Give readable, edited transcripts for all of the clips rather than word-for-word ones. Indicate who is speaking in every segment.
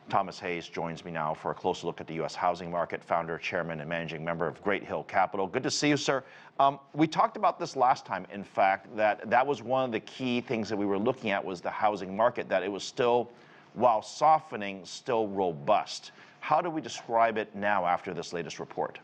Speaker 1: Thomas Hayes joins me now for a closer look at the U.S. housing market, founder, chairman, and managing member of Great Hill Capital. Good to see you, sir. We talked about this last time, in fact, that was one of the key things that we were looking at was the housing market, that it was still, while softening, still robust. How do we describe it now after this latest report?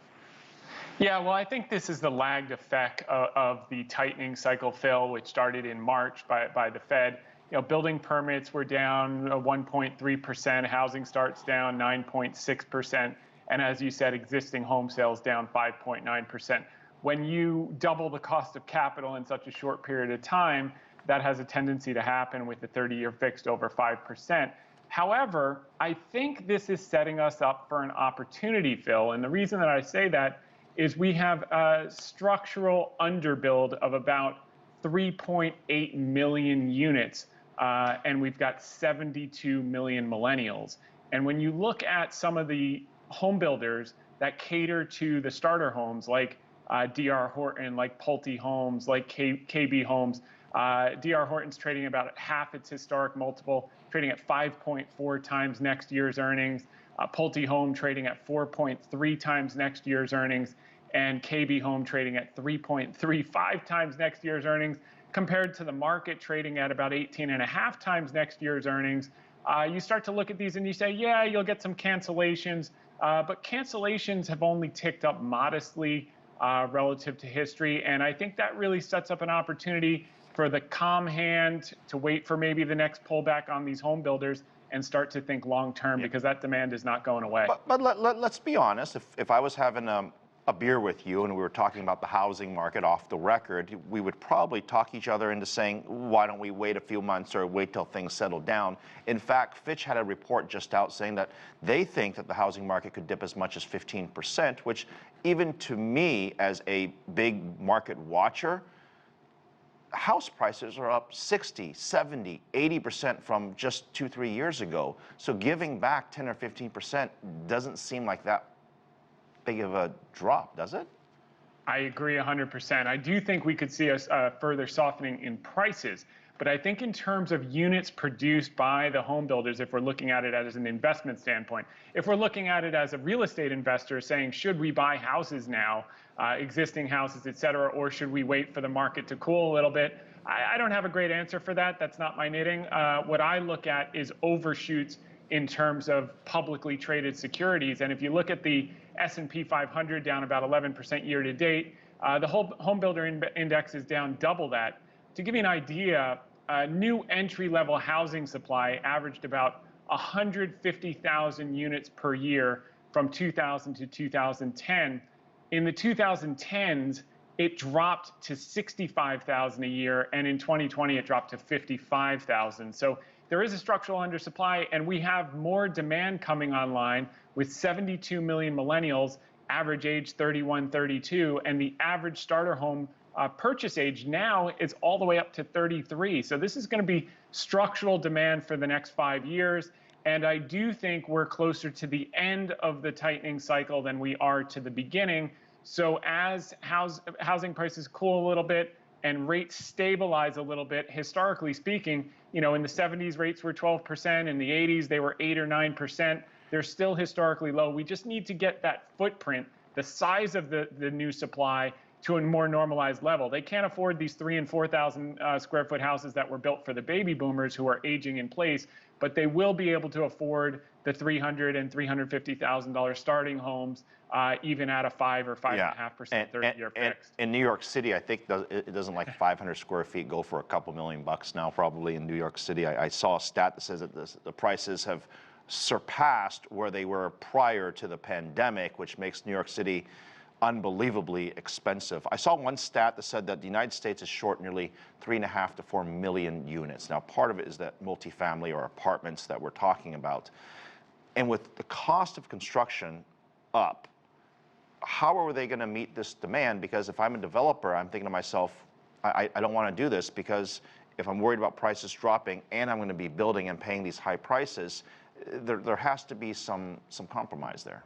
Speaker 2: Yeah, well, I think this is the lagged effect of the tightening cycle, Phil, which started in March by the Fed. You know, building permits were down 1.3%, housing starts down 9.6%, and as you said, existing home sales down 5.9%. When you double the cost of capital in such a short period of time, that has a tendency to happen with the 30-year fixed over 5%. However, I think this is setting us up for an opportunity, Phil, and the reason that I say that is we have a structural underbuild of about 3.8 million units, and we've got 72 million millennials. And when you look at some of the home builders that cater to the starter homes, like D.R. Horton, like Pulte Homes, like KB Homes, D.R. Horton's trading about half its historic multiple, trading at 5.4 times next year's earnings. Pulte Home trading at 4.3 times next year's earnings, and KB Home trading at 3.35 times next year's earnings, compared to the market trading at about 18.5 times next year's earnings. You start to look at these and you say, yeah, you'll get some cancellations, but cancellations have only ticked up modestly relative to history, and I think that really sets up an opportunity for the calm hand to wait for maybe the next pullback on these home builders and start to think long term, because that demand is not going away.
Speaker 1: But let's be honest, if I was having a beer with you and we were talking about the housing market off the record, we would probably talk each other into saying, why don't we wait a few months or wait till things settle down? In fact, Fitch had a report just out saying that they think that the housing market could dip as much as 15%, which even to me as a big market watcher, house prices are up 60, 70, 80% from just 2-3 years ago. So giving back 10 or 15% doesn't seem like that big of a drop, does it?
Speaker 2: I agree 100%. I do think we could see a further softening in prices, but I think in terms of units produced by the home builders, if we're looking at it as an investment standpoint, if we're looking at it as a real estate investor saying, should we buy houses now, existing houses, et cetera, or should we wait for the market to cool a little bit? I don't have a great answer for that. That's not my knitting. What I look at is overshoots in terms of publicly traded securities. And if you look at the S&P 500 down about 11% year to date, the whole home builder index is down double that. To give you an idea, new entry-level housing supply averaged about 150,000 units per year from 2000 to 2010. In the 2010s, it dropped to 65,000 a year, and in 2020, it dropped to 55,000. So there is a structural undersupply, and we have more demand coming online with 72 million millennials, average age 31, 32, and the average starter home purchase age now is all the way up to 33. So this is going to be structural demand for the next 5 years. And I do think we're closer to the end of the tightening cycle than we are to the beginning. So as housing prices cool a little bit and rates stabilize a little bit, historically speaking, you know, in the 70s, rates were 12%. In the 80s, they were 8 or 9%. They're still historically low. We just need to get that footprint, the size of the new supply, to a more normalized level. They can't afford these 3,000 and 4,000 square foot houses that were built for the baby boomers who are aging in place, but they will be able to afford the $300,000 and $350,000 starting homes, even at a 5 or 5.5% 30-year fixed.
Speaker 1: In New York City, I think it doesn't like 500 square feet go for a couple $1 million now, probably in New York City. I saw a stat that says that the prices have surpassed where they were prior to the pandemic, which makes New York City unbelievably expensive. I saw one stat that said that the United States is short nearly 3.5 to 4 million units. Now, part of it is that multifamily or apartments that we're talking about. And with the cost of construction up, how are they going to meet this demand? Because if I'm a developer, I'm thinking to myself, I don't want to do this, because if I'm worried about prices dropping and I'm going to be building and paying these high prices, there has to be some compromise there.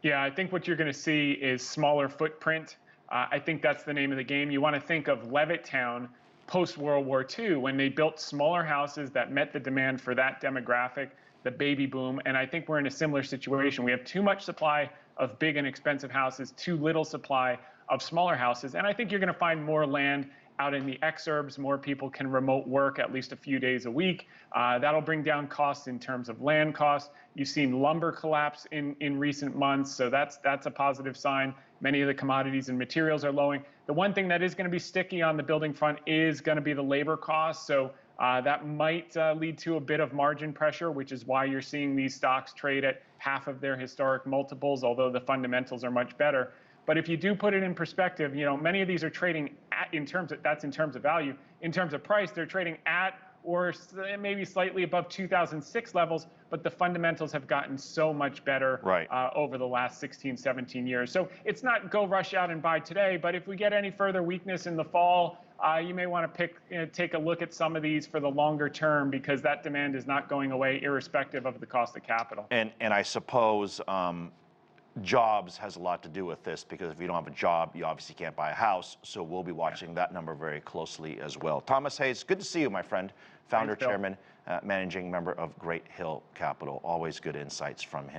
Speaker 2: Yeah, I think what you're going to see is smaller footprint. I think that's the name of the game. You want to think of Levittown post-World War II, when they built smaller houses that met the demand for that demographic. the baby boom. And I think we're in a similar situation. We have too much supply of big and expensive houses, too little supply of smaller houses. And I think you're going to find more land out in the exurbs. More people can remote work at least a few days a week. That'll bring down costs in terms of land costs. You've seen lumber collapse in recent months, so that's a positive sign. Many of the commodities and materials are lowering. The one thing that is going to be sticky on the building front is going to be the labor costs. So that might lead to a bit of margin pressure, which is why you're seeing these stocks trade at half of their historic multiples, although the fundamentals are much better. But if you do put it in perspective, many of these are trading in terms of value. In terms of price, they're trading at or maybe slightly above 2006 levels, but the fundamentals have gotten so much better over the last 16, 17 years. So it's not go rush out and buy today, but if we get any further weakness in the fall, you may want to take a look at some of these for the longer term, because that demand is not going away irrespective of the cost of capital.
Speaker 1: And I suppose jobs has a lot to do with this, because if you don't have a job, you obviously can't buy a house. So we'll be watching that number very closely as well. Thomas Hayes, good to see you, my friend. Founder,
Speaker 2: Thanks, Phil.
Speaker 1: chairman, managing member of Great Hill Capital. Always good insights from him.